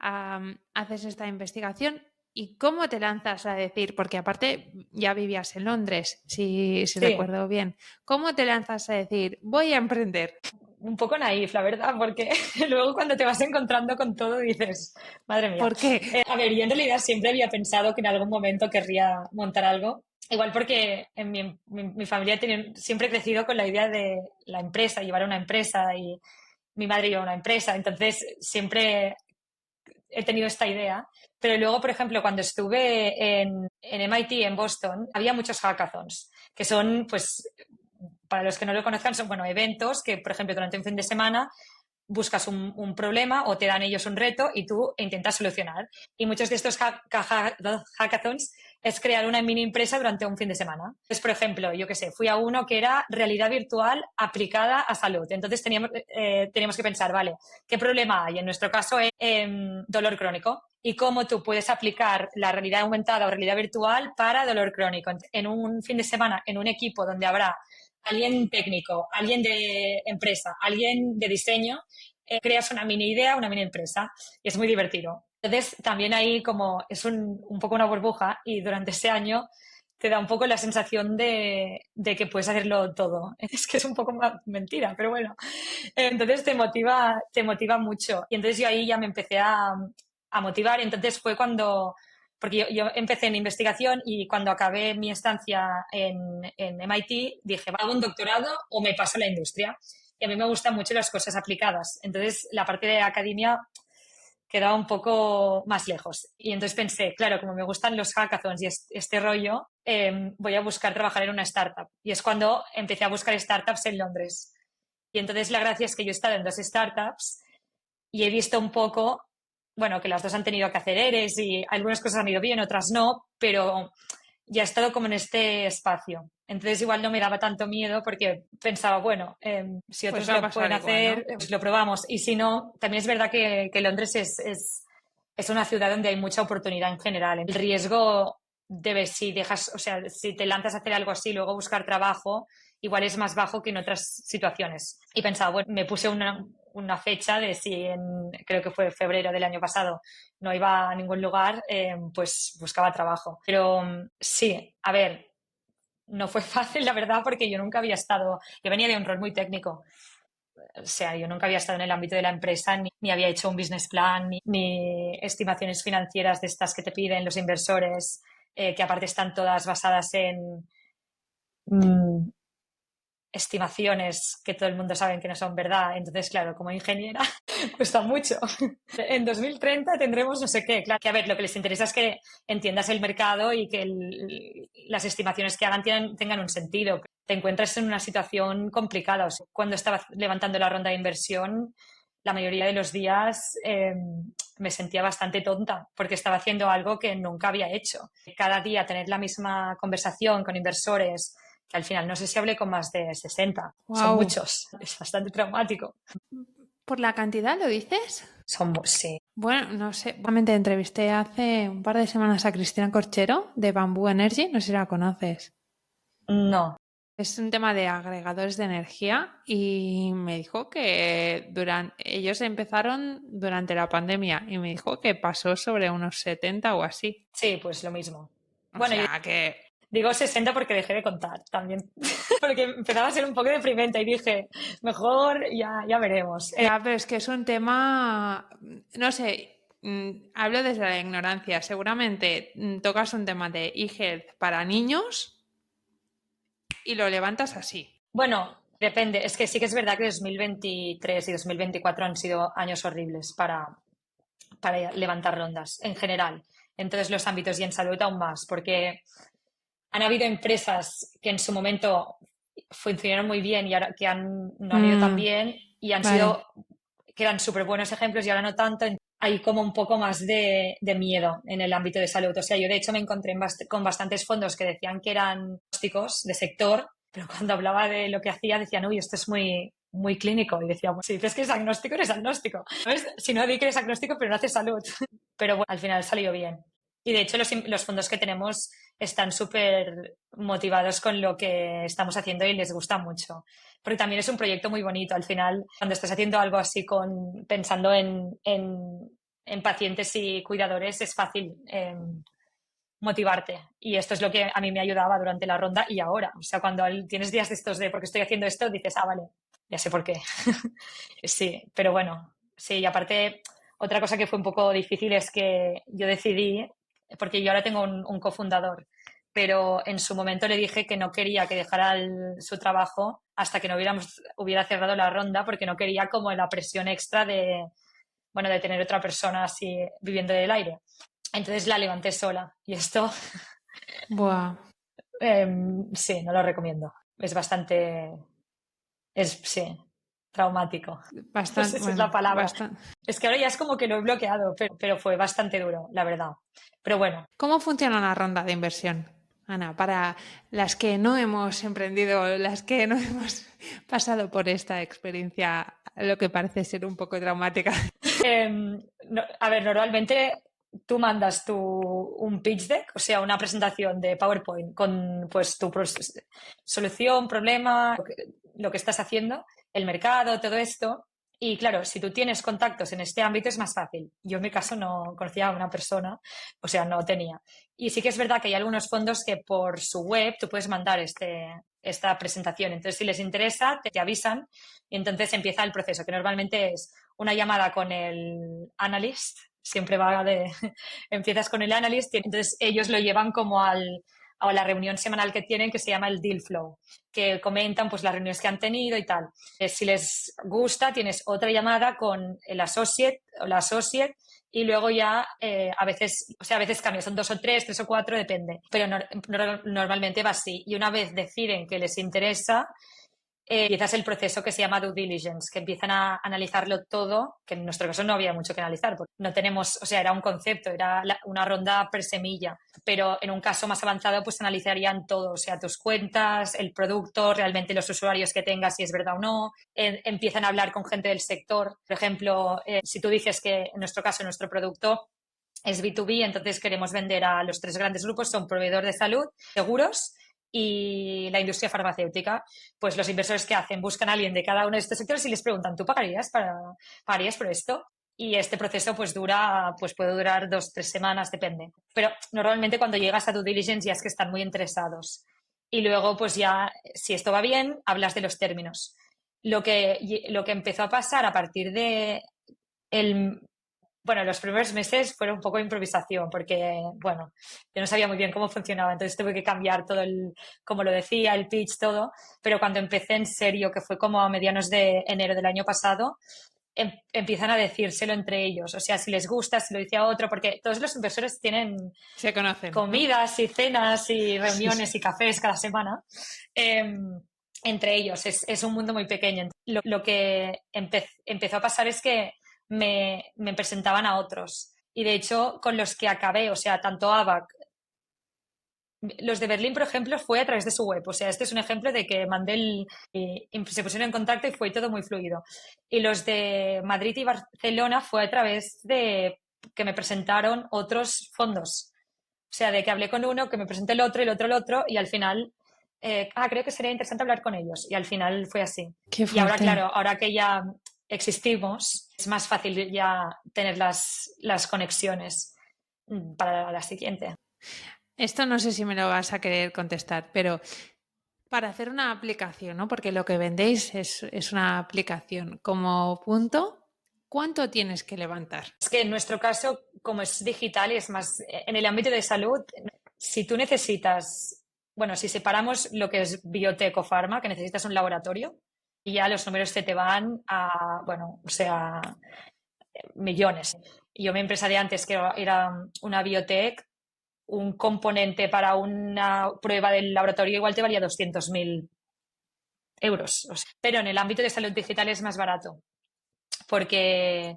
haces esta investigación y cómo te lanzas a decir, porque aparte ya vivías en Londres, si Sí, recuerdo bien, ¿cómo te lanzas a decir, voy a emprender? un poco naif, la verdad, porque luego cuando te vas encontrando con todo dices, madre mía. ¿Por qué? A ver, yo en realidad siempre había pensado que en algún momento querría montar algo. Igual porque en mi familia siempre he crecido con la idea de la empresa, llevar una empresa y mi madre lleva una empresa, entonces siempre he tenido esta idea. Pero luego, por ejemplo, cuando estuve en MIT, en Boston, había muchos hackathons, que son, pues, para los que no lo conozcan, son, bueno, eventos que, por ejemplo, durante un fin de semana buscas un problema o te dan ellos un reto y tú intentas solucionar. Y muchos de estos hackathons es crear una mini empresa durante un fin de semana. Entonces, por ejemplo, yo qué sé, fui a uno que era realidad virtual aplicada a salud. Entonces teníamos que pensar, vale, ¿qué problema hay? En nuestro caso es dolor crónico. Y cómo tú puedes aplicar la realidad aumentada o realidad virtual para dolor crónico. En un fin de semana, en un equipo donde habrá alguien técnico, alguien de empresa, alguien de diseño, creas una mini idea, una mini empresa y es muy divertido. Entonces, también ahí como es un poco una burbuja y durante ese año te da un poco la sensación de que puedes hacerlo todo. Es que es un poco mentira, pero bueno. Entonces te motiva mucho. Y entonces yo ahí ya me empecé a motivar y entonces fue cuando porque yo empecé en investigación y cuando acabé mi estancia en MIT dije, ¿va hago un doctorado o me paso a la industria? Y a mí me gustan mucho las cosas aplicadas. Entonces, la parte de academia quedaba un poco más lejos. Y entonces pensé, claro, como me gustan los hackathons y este rollo, voy a buscar trabajar en una startup. Y es cuando empecé a buscar startups en Londres. Y entonces la gracia es que yo he estado en 2 startups y he visto un poco, bueno, que las 2 han tenido que hacer ERES y algunas cosas han ido bien, otras no, pero ya he estado como en este espacio. Entonces igual no me daba tanto miedo porque pensaba, bueno, si Pues otros va a lo pasar pueden igual, hacer, ¿no? pues lo probamos. Y si no, también es verdad que Londres es una ciudad donde hay mucha oportunidad en general. El riesgo debe, si dejas, o sea, si te lanzas a hacer algo así, luego buscar trabajo, igual es más bajo que en otras situaciones. Y pensaba, bueno, me puse una fecha de si creo que fue febrero del año pasado, no iba a ningún lugar, pues buscaba trabajo. Pero sí, a ver, no fue fácil, la verdad, porque yo nunca había estado, yo venía de un rol muy técnico. O sea, yo nunca había estado en el ámbito de la empresa, ni había hecho un business plan, ni estimaciones financieras de estas que te piden los inversores, que aparte están todas basadas en mm, estimaciones que todo el mundo sabe que no son verdad. Entonces, claro, como ingeniera cuesta mucho. En 2030 tendremos no sé qué. Claro, que a ver, lo que les interesa es que entiendas el mercado y que las estimaciones que hagan tengan un sentido. Te encuentras en una situación complicada. O sea, cuando estaba levantando la ronda de inversión, la mayoría de los días me sentía bastante tonta porque estaba haciendo algo que nunca había hecho. Cada día tener la misma conversación con inversores, que al final no sé si hablé con más de 60. Son Wow. muchos. Es bastante traumático. ¿Por la cantidad lo dices? Sí. Bueno, no sé. Realmente entrevisté hace un par de semanas a Cristina Corchero de Bamboo Energy, no sé si la conoces. No. Es un tema de agregadores de energía y me dijo que ellos empezaron durante la pandemia y me dijo que pasó sobre unos 70 o así. Sí, pues lo mismo. O Bueno, yo sea que digo 60 porque dejé de contar también. Porque empezaba a ser un poco deprimente y dije, mejor ya veremos. ya, pero es que es un tema, no sé, hablo desde la ignorancia. Seguramente tocas un tema de e-health para niños y lo levantas así. Bueno, depende. Es que sí que es verdad que 2023 y 2024 han sido años horribles para levantar rondas en general. En todos los ámbitos y en salud aún más, porque han habido empresas que en su momento funcionaron muy bien y ahora que no han ido tan Mm, bien y han vale. sido, que eran súper buenos ejemplos y ahora no tanto. Hay como un poco más de miedo en el ámbito de salud. O sea, yo de hecho me encontré con bastantes fondos que decían que eran diagnósticos de sector, pero cuando hablaba de lo que hacía decían, uy, esto es muy, muy clínico. Y decía, bueno, si dices que eres agnóstico, eres agnóstico. ¿Sabes? Si no, di que eres agnóstico, pero no haces salud. Pero bueno, al final salió bien. Y de hecho los fondos que tenemos están súper motivados con lo que estamos haciendo y les gusta mucho. Porque también es un proyecto muy bonito. Al final, cuando estás haciendo algo así pensando en pacientes y cuidadores, es fácil motivarte. Y esto es lo que a mí me ayudaba durante la ronda y ahora. O sea, cuando tienes días de estos de porque estoy haciendo esto, dices, ah, vale, ya sé por qué. Sí, pero bueno, sí, y aparte, otra cosa que fue un poco difícil es que yo decidí, porque yo ahora tengo un cofundador, pero en su momento le dije que no quería que dejara su trabajo hasta que no hubiera cerrado la ronda, porque no quería como la presión extra bueno, de tener otra persona así viviendo del aire. Entonces la levanté sola y esto, Buah. sí, no lo recomiendo. Es bastante, sí, traumático. No Bastante, sé si es la bueno, palabra. bastante. Es que ahora ya es como que lo he bloqueado, pero fue bastante duro, la verdad. Pero bueno, ¿Cómo funciona una ronda de inversión, Ana? Para las que no hemos emprendido, las que no hemos pasado por esta experiencia, lo que parece ser un poco traumática. a ver, normalmente tú mandas un pitch deck, o sea, una presentación de PowerPoint con pues tu solución, problema, lo que estás haciendo, el mercado, todo esto. Y claro, si tú tienes contactos en este ámbito es más fácil. Yo en mi caso no conocía a una persona, o sea, no tenía. Y sí que es verdad que hay algunos fondos que por su web tú puedes mandar esta presentación. Entonces, si les interesa, te avisan y entonces empieza el proceso, que normalmente es una llamada con el analyst, siempre va empiezas con el analyst y entonces ellos lo llevan como a la reunión semanal que tienen que se llama el deal flow, que comentan pues las reuniones que han tenido y tal. Si les gusta, tienes otra llamada con el associate o la associate y luego ya a veces, o sea, a veces cambia, son 2 o 3, 3 o 4, depende, pero normalmente va así. Y una vez deciden que les interesa, empiezas el proceso que se llama due diligence, que empiezan a analizarlo todo, que en nuestro caso no había mucho que analizar, porque no tenemos, o sea, era un concepto, era una ronda presemilla, pero en un caso más avanzado pues analizarían todo, o sea, tus cuentas, el producto, realmente los usuarios que tengas, si es verdad o no, empiezan a hablar con gente del sector. Por ejemplo, si tú dices que en nuestro caso, nuestro producto es B2B, entonces queremos vender a los 3 grandes grupos, son proveedor de salud, seguros y la industria farmacéutica. Pues los inversores que hacen, buscan a alguien de cada uno de estos sectores y les preguntan, ¿tú pagarías por esto? Y este proceso pues puede durar 2, 3 semanas, depende. Pero normalmente cuando llegas a due diligence ya es que están muy interesados. Y luego pues ya, si esto va bien, hablas de los términos. Lo que empezó a pasar a partir de el, bueno, los primeros meses fueron un poco de improvisación porque, bueno, yo no sabía muy bien cómo funcionaba, entonces tuve que cambiar todo como lo decía, el pitch, todo, pero cuando empecé en serio, que fue como a medianos de enero del año pasado, empiezan a decírselo entre ellos, o sea, si les gusta, si lo dice a otro, porque todos los inversores tienen Se conocen, ¿no? comidas y cenas y Sí, reuniones sí. y cafés cada semana. Entre ellos, es un mundo muy pequeño. Lo que empezó a pasar es que me presentaban a otros. Y de hecho, con los que acabé, o sea, tanto ABAC, los de Berlín, por ejemplo, fue a través de su web. O sea, este es un ejemplo de que mandé se pusieron en contacto y fue todo muy fluido. Y los de Madrid y Barcelona fue a través de que me presentaron otros fondos. O sea, de que hablé con uno, que me presenté el otro, y al final, creo que sería interesante hablar con ellos. Y al final fue así. Qué Y ahora, fuerte. claro, ahora que ya existimos, es más fácil ya tener las conexiones para la siguiente. Esto no sé si me lo vas a querer contestar, pero para hacer una aplicación, ¿no? Porque lo que vendéis es una aplicación. Como punto, ¿cuánto tienes que levantar? Es que en nuestro caso, como es digital y es más en el ámbito de salud, si tú necesitas, bueno, si separamos lo que es biotech o farma, que necesitas un laboratorio, y ya los números se te van a, bueno, o sea, millones. Yo mi empresa de antes, que era una biotech, un componente para una prueba del laboratorio igual te valía 200.000 euros. O sea, pero en el ámbito de salud digital es más barato, porque,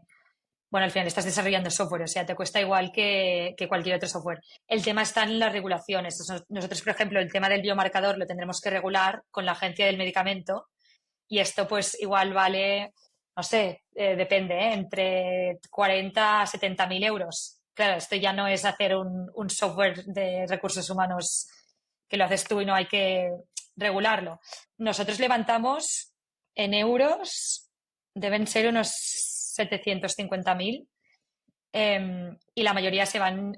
bueno, al final estás desarrollando software, o sea, te cuesta igual que cualquier otro software. El tema está en las regulaciones. Nosotros, por ejemplo, el tema del biomarcador lo tendremos que regular con la agencia del medicamento y esto pues igual vale, no sé, depende, entre 40 a 70.000 euros. Claro, esto ya no es hacer un software de recursos humanos que lo haces tú y no hay que regularlo. Nosotros levantamos en euros, deben ser unos 750.000 y la mayoría se van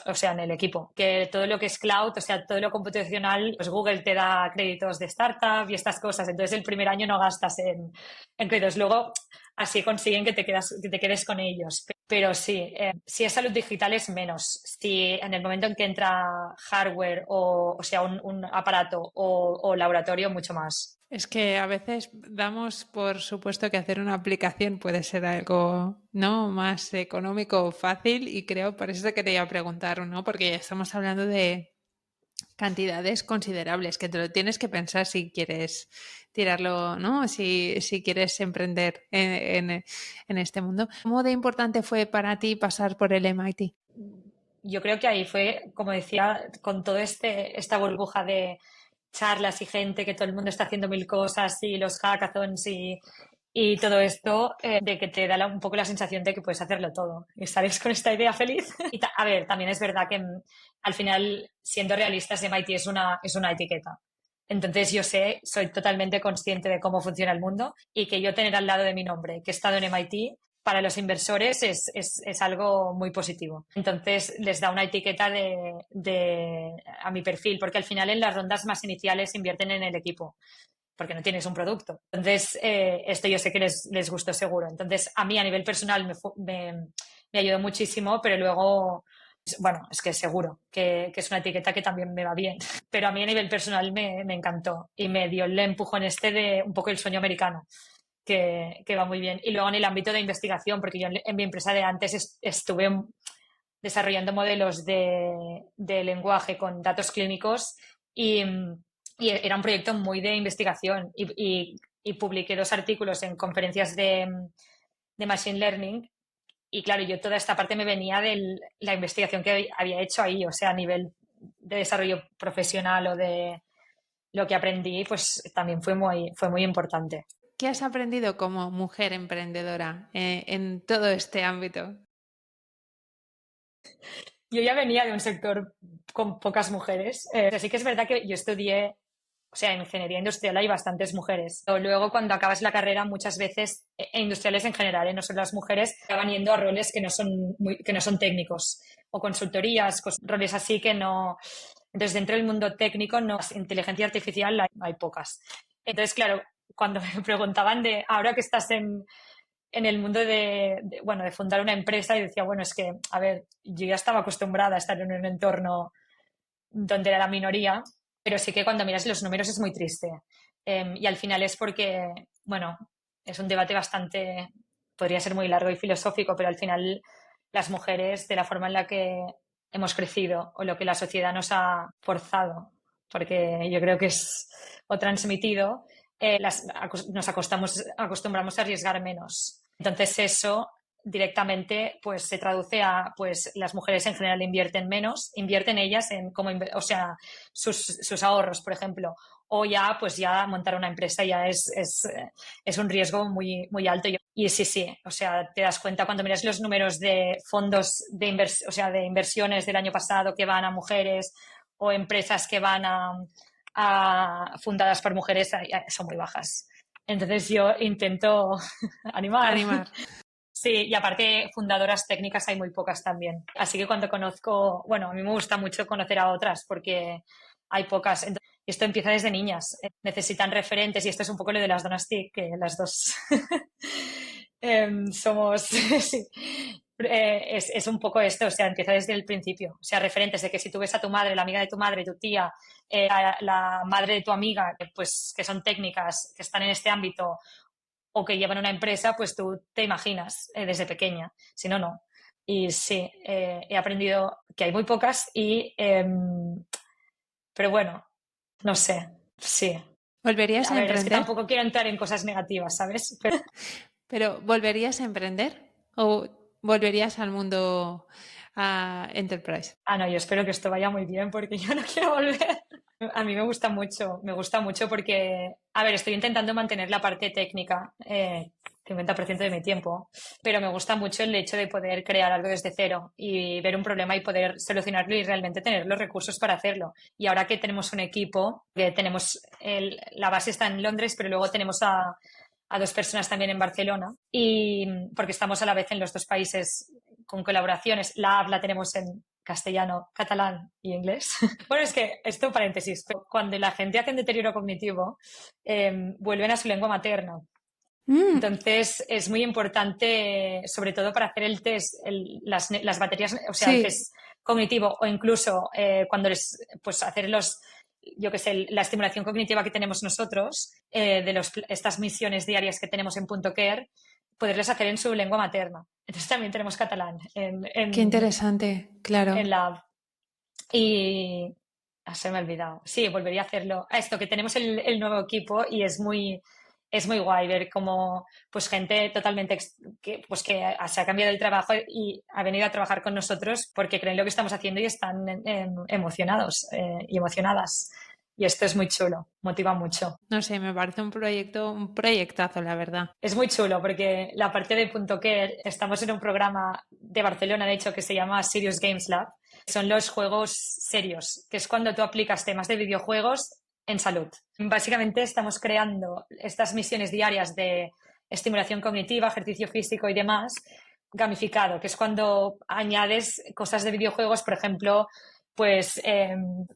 o sea, en el equipo. Que todo lo que es cloud, o sea, todo lo computacional, pues Google te da créditos de startup y estas cosas. Entonces el primer año no gastas en créditos. Luego así consiguen que te quedes con ellos. Pero sí, si es salud digital es menos. Si en el momento en que entra hardware o sea, un aparato o laboratorio, mucho más. Es que a veces damos por supuesto que hacer una aplicación puede ser algo, ¿no?, más económico o fácil, y creo, por eso te quería preguntar, ¿no? Porque ya estamos hablando de cantidades considerables que te lo tienes que pensar si quieres tirarlo, ¿no? Si quieres emprender en este mundo. ¿Cómo de importante fue para ti pasar por el MIT? Yo creo que ahí fue, como decía, con toda esta burbuja de charlas y gente, que todo el mundo está haciendo mil cosas y los hackathons y todo esto, de que te da un poco la sensación de que puedes hacerlo todo y sales con esta idea feliz. Y a ver, también es verdad que al final, siendo realistas, MIT es una etiqueta. Entonces yo soy totalmente consciente de cómo funciona el mundo y que yo tener al lado de mi nombre que he estado en MIT para los inversores es algo muy positivo. Entonces les da una etiqueta a mi perfil, porque al final en las rondas más iniciales invierten en el equipo, porque no tienes un producto. Entonces, esto yo sé que les gustó seguro. Entonces, a mí a nivel personal me ayudó muchísimo, pero luego, bueno, es que seguro que es una etiqueta que también me va bien. Pero a mí a nivel personal me encantó y me dio el empujón de un poco el sueño americano, que va muy bien. Y luego en el ámbito de investigación, porque yo en mi empresa de antes estuve desarrollando modelos de lenguaje con datos clínicos y era un proyecto muy de investigación y publiqué 2 artículos en conferencias de Machine Learning y claro, yo toda esta parte me venía de la investigación que había hecho ahí, o sea, a nivel de desarrollo profesional o de lo que aprendí, pues también fue muy importante. ¿Qué has aprendido como mujer emprendedora en todo este ámbito? Yo ya venía de un sector con pocas mujeres, así que es verdad que yo estudié, o sea, en ingeniería industrial hay bastantes mujeres. Pero luego, cuando acabas la carrera, muchas veces, industriales en general, no solo las mujeres, acaban yendo a roles que no son técnicos o consultorías, roles así que no. Entonces, dentro del mundo técnico, no, inteligencia artificial hay pocas. Entonces, claro, cuando me preguntaban de ahora que estás en el mundo bueno, de fundar una empresa y decía, bueno, es que, a ver, yo ya estaba acostumbrada a estar en un entorno donde era la minoría, pero sí que cuando miras los números es muy triste. Y al final es porque, bueno, es un debate bastante, podría ser muy largo y filosófico, pero al final las mujeres, de la forma en la que hemos crecido o lo que la sociedad nos ha forzado, porque yo creo que es o transmitido, nos acostumbramos a arriesgar menos. Entonces eso directamente pues se traduce a pues las mujeres en general invierten menos, invierten ellas en como o sea, sus ahorros, por ejemplo, o ya pues ya montar una empresa ya es un riesgo muy, muy alto. Y sí, o sea, te das cuenta cuando miras los números de fondos o sea, de inversiones del año pasado que van a mujeres o empresas que van fundadas por mujeres, son muy bajas. Entonces yo intento animar. Animar. Sí, y aparte fundadoras técnicas hay muy pocas también. Así que cuando conozco, bueno, a mí me gusta mucho conocer a otras porque hay pocas. Entonces, esto empieza desde niñas. Necesitan referentes y esto es un poco lo de las Donastic, que las dos somos, sí. Es un poco esto, o sea, empieza desde el principio. O sea, referentes de que si tú ves a tu madre, la amiga de tu madre, tu tía, la madre de tu amiga, pues que son técnicas, que están en este ámbito o que llevan una empresa, pues tú te imaginas desde pequeña, si no, no. Y sí, he aprendido que hay muy pocas pero bueno, no sé, sí. ¿Volverías A a ver, es que emprender? tampoco quiero entrar en cosas negativas, ¿sabes? Pero ¿volverías a emprender? ¿O volverías al mundo enterprise? No, yo espero que esto vaya muy bien porque yo no quiero volver. A mí me gusta mucho porque, a ver, estoy intentando mantener la parte técnica, 50% de mi tiempo, pero me gusta mucho el hecho de poder crear algo desde cero y ver un problema y poder solucionarlo y realmente tener los recursos para hacerlo. Y ahora que tenemos un equipo, que tenemos la base está en Londres, pero luego tenemos a 2 personas también en Barcelona y porque estamos a la vez en los 2 países con colaboraciones. La app la tenemos en castellano, catalán y inglés. Bueno, es que esto paréntesis, pero cuando la gente hace un deterioro cognitivo, vuelven a su lengua materna. Mm, Entonces es muy importante, sobre todo para hacer el test, las baterías, o sea, el sí, test cognitivo o incluso cuando pues hacer yo qué sé, la estimulación cognitiva que tenemos nosotros, estas misiones diarias que tenemos en Punto Care, poderles hacer en su lengua materna. Entonces también tenemos catalán qué interesante, claro. en la app. Y se me ha olvidado. Sí, volvería a hacerlo. A esto, que tenemos el nuevo equipo y es muy guay ver cómo pues gente totalmente pues que se ha cambiado el trabajo y ha venido a trabajar con nosotros porque creen lo que estamos haciendo y están emocionados y emocionadas. Y esto es muy chulo, motiva mucho. No sé, me parece un proyectazo, la verdad. Es muy chulo porque la parte de Punto Care, estamos en un programa de Barcelona, de hecho, que se llama Serious Games Lab. Son los juegos serios, que es cuando tú aplicas temas de videojuegos en salud. Básicamente estamos creando estas misiones diarias de estimulación cognitiva, ejercicio físico y demás, gamificado, que es cuando añades cosas de videojuegos, por ejemplo, pues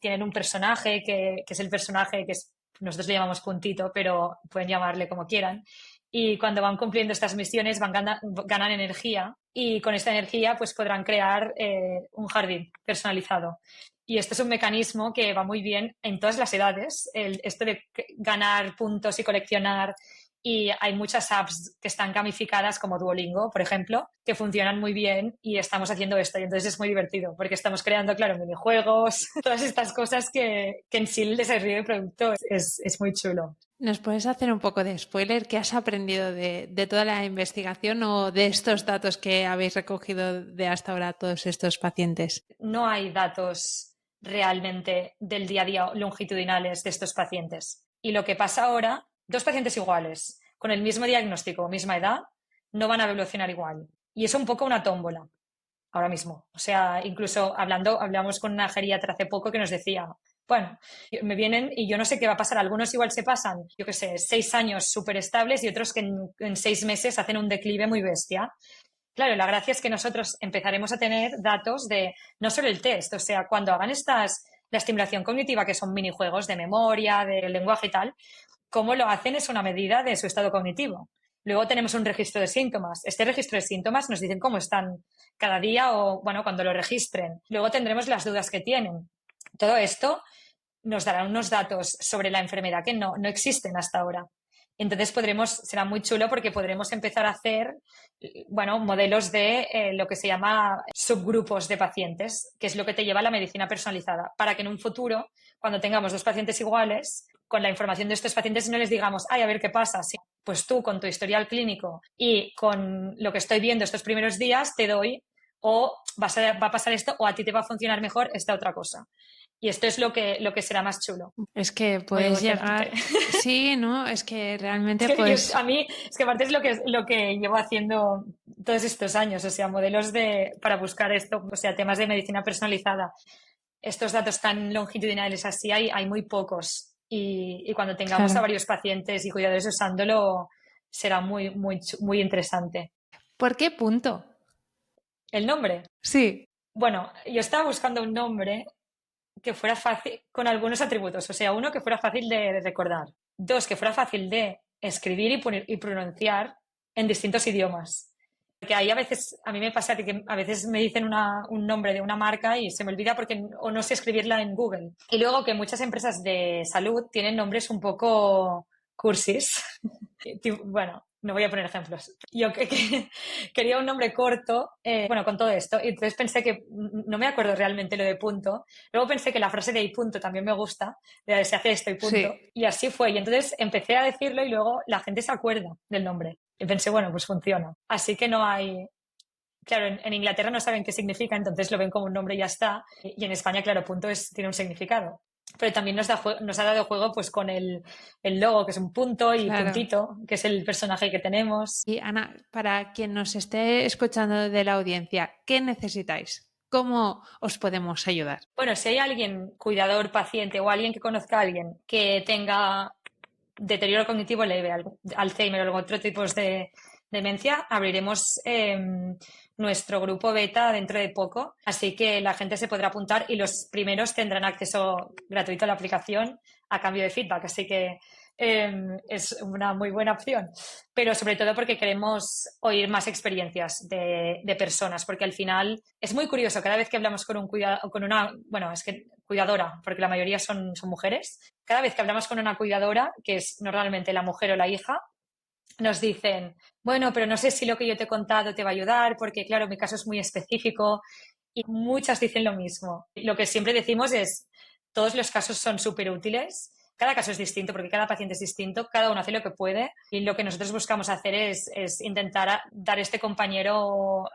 tienen un personaje que es el personaje que es nosotros le llamamos puntito, pero pueden llamarle como quieran. Y cuando van cumpliendo estas misiones ganan energía y con esta energía pues podrán crear un jardín personalizado. Y esto es un mecanismo que va muy bien en todas las edades. Esto de ganar puntos y coleccionar y hay muchas apps que están gamificadas como Duolingo, por ejemplo, que funcionan muy bien y estamos haciendo esto y entonces es muy divertido porque estamos creando, claro, minijuegos, todas estas cosas que en sí el desarrollo de producto es muy chulo. ¿Nos puedes hacer un poco de spoiler? ¿Qué has aprendido de toda la investigación o de estos datos que habéis recogido de hasta ahora todos estos pacientes? No hay datos realmente del día a día longitudinales de estos pacientes. Y lo que pasa ahora, dos pacientes iguales, con el mismo diagnóstico, misma edad, no van a evolucionar igual. Y es un poco una tómbola ahora mismo. O sea, incluso hablamos con una geriatra hace poco que nos decía, bueno, me vienen y yo no sé qué va a pasar. Algunos igual se pasan, yo qué sé, 6 años súper estables y otros que en 6 meses hacen un declive muy bestia. Claro, la gracia es que nosotros empezaremos a tener datos de no solo el test, o sea, cuando hagan la estimulación cognitiva, que son minijuegos de memoria, de lenguaje y tal, cómo lo hacen es una medida de su estado cognitivo. Luego tenemos un registro de síntomas. Este registro de síntomas nos dicen cómo están cada día o, bueno, cuando lo registren. Luego tendremos las dudas que tienen. Todo esto nos dará unos datos sobre la enfermedad que no existen hasta ahora. Entonces será muy chulo porque podremos empezar a hacer, bueno, modelos de lo que se llama subgrupos de pacientes, que es lo que te lleva a la medicina personalizada, para que en un futuro, cuando tengamos dos pacientes iguales, con la información de estos pacientes no les digamos, ay, a ver qué pasa. Sí, pues tú con tu historial clínico y con lo que estoy viendo estos primeros días te doy o va a pasar esto o a ti te va a funcionar mejor esta otra cosa. Y esto es lo que será más chulo. Es que Muy puedes emocionante. llegar. Sí, ¿no? Es que realmente, A pues. mí, es que aparte es lo que llevo haciendo todos estos años, o sea, modelos para buscar esto, o sea, temas de medicina personalizada. Estos datos tan longitudinales así hay muy pocos. Y cuando tengamos a Claro. varios pacientes y cuidadores usándolo, será muy, muy, muy interesante. ¿Por qué punto? El nombre. Sí. Bueno, yo estaba buscando un nombre que fuera fácil, con algunos atributos. O sea, uno, que fuera fácil de recordar. Dos, que fuera fácil de escribir y pronunciar en distintos idiomas. Porque ahí a mí me pasa que a veces me dicen un nombre de una marca y se me olvida o no sé escribirla en Google. Y luego que muchas empresas de salud tienen nombres un poco cursis. Bueno, no voy a poner ejemplos. Yo quería un nombre corto, bueno, con todo esto. Y entonces pensé que, no me acuerdo realmente lo de punto. Luego pensé que la frase de y punto también me gusta, de se hace esto y punto. Sí. Y así fue. Y entonces empecé a decirlo y luego la gente se acuerda del nombre. Y pensé, bueno, pues funciona. Así que no hay. Claro, en Inglaterra no saben qué significa, entonces lo ven como un nombre y ya está. Y en España, claro, punto tiene un significado. Pero también nos ha dado juego pues con el logo, que es un punto, y Claro. puntito, que es el personaje que tenemos. Y Ana, para quien nos esté escuchando de la audiencia, ¿qué necesitáis? ¿Cómo os podemos ayudar? Bueno, si hay alguien, cuidador, paciente o alguien que conozca a alguien que tenga deterioro cognitivo leve, Alzheimer o algún otro tipo de demencia, abriremos nuestro grupo beta dentro de poco, así que la gente se podrá apuntar y los primeros tendrán acceso gratuito a la aplicación a cambio de feedback, así que es una muy buena opción, pero sobre todo porque queremos oír más experiencias de personas, porque al final es muy curioso, cada vez que hablamos bueno, es que cuidadora, porque la mayoría son mujeres, cada vez que hablamos con una cuidadora, que es normalmente la mujer o la hija, nos dicen, bueno, pero no sé si lo que yo te he contado te va a ayudar, porque claro, mi caso es muy específico y muchas dicen lo mismo. Lo que siempre decimos es, todos los casos son súper útiles, cada caso es distinto porque cada paciente es distinto, cada uno hace lo que puede y lo que nosotros buscamos hacer es intentar dar este compañero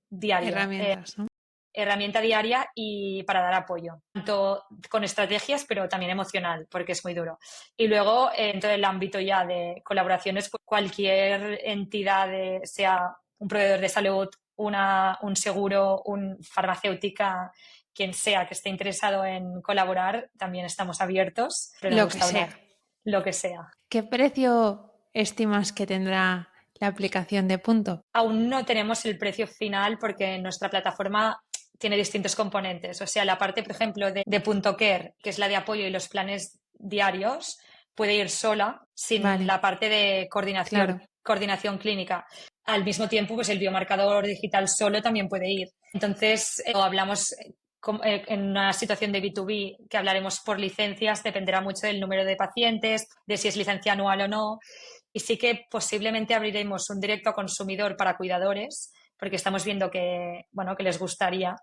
diario. Herramientas, ¿no? Herramienta diaria y para dar apoyo, tanto con estrategias, pero también emocional, porque es muy duro. Y luego, en todo el ámbito ya de colaboraciones, pues cualquier entidad, sea un proveedor de salud, un seguro, una farmacéutica, quien sea que esté interesado en colaborar, también estamos abiertos, pero nos Lo que gusta hablar, sea. lo que sea. ¿Qué precio estimas que tendrá la aplicación de Punto? Aún no tenemos el precio final porque nuestra plataforma tiene distintos componentes. O sea, la parte, por ejemplo, de Punto Care, que es la de apoyo y los planes diarios, puede ir sola sin Vale, la parte de claro. coordinación clínica. Al mismo tiempo, pues el biomarcador digital solo también puede ir. Entonces, hablamos en una situación de B2B que hablaremos por licencias, dependerá mucho del número de pacientes, de si es licencia anual o no. y sí que posiblemente abriremos un directo a consumidor para cuidadores, porque estamos viendo que, bueno, que les gustaría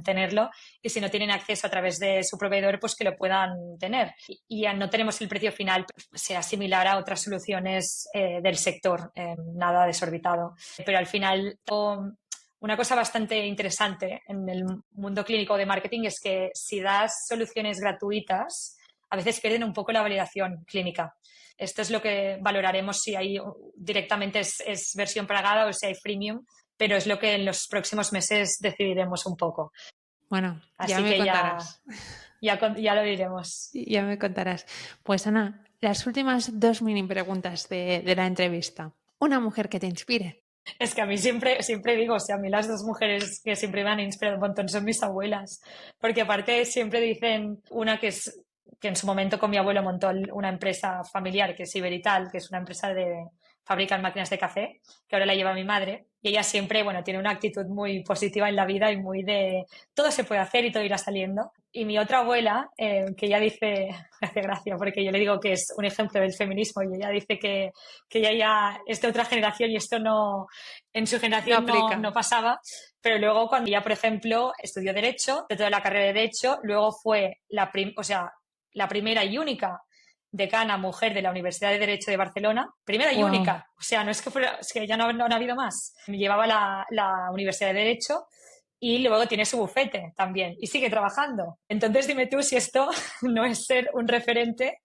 tenerlo, y si no tienen acceso a través de su proveedor, pues que lo puedan tener. Y ya no tenemos el precio final, sea similar a otras soluciones del sector, nada desorbitado. Pero al final, una cosa bastante interesante en el mundo clínico de marketing es que si das soluciones gratuitas, a veces pierden un poco la validación clínica. Esto es lo que valoraremos si hay directamente es versión pagada o si hay freemium, pero es lo que en los próximos meses decidiremos un poco. Bueno, ya Así me que contarás. ya lo diremos. Ya me contarás. Pues Ana, las últimas 2 mini preguntas de la entrevista. Una mujer que te inspire. Es que a mí siempre digo, o sea, a mí las dos mujeres que siempre me han inspirado un montón son mis abuelas, porque aparte siempre dicen una que en su momento con mi abuelo montó una empresa familiar que es Iberital, que es una empresa de fabrican máquinas de café, que ahora la lleva mi madre, y ella siempre, bueno, tiene una actitud muy positiva en la vida y muy de todo se puede hacer y todo irá saliendo. Y mi otra abuela, que ella dice, me hace gracia, porque yo le digo que es un ejemplo del feminismo y ella dice que ella ya es de otra generación y esto no, en su generación no pasaba, pero luego cuando ella, por ejemplo, estudió Derecho, de toda la carrera de Derecho, luego fue la primera y única decana mujer de la Universidad de Derecho de Barcelona, primera y única, o sea, no es que fuera, es que ya no ha habido más. Llevaba la Universidad de Derecho y luego tiene su bufete también y sigue trabajando. Entonces dime tú si esto no es ser un referente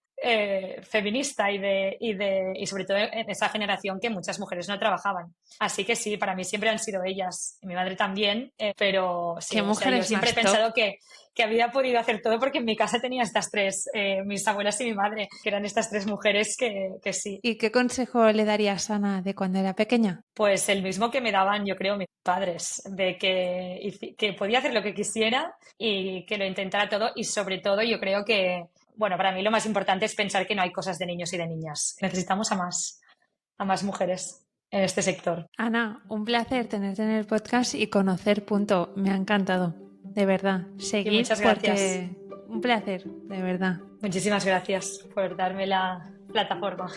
feminista y sobre todo en esa generación que muchas mujeres no trabajaban. Así que sí, para mí siempre han sido ellas, y mi madre también, pero sí, o sea, yo siempre he pensado que había podido hacer todo porque en mi casa tenía estas tres, mis abuelas y mi madre, que eran estas tres mujeres que sí. ¿Y qué consejo le darías a Ana de cuando era pequeña? Pues el mismo que me daban, yo creo, mis padres, de que podía hacer lo que quisiera y que lo intentara todo, y sobre todo yo creo que, bueno, para mí lo más importante es pensar que no hay cosas de niños y de niñas. Necesitamos a más mujeres en este sector. Ana, un placer tenerte en el podcast y conocer Punto. Me ha encantado, de verdad. Seguid muchas gracias. Porque un placer, de verdad. Muchísimas gracias por darme la plataforma.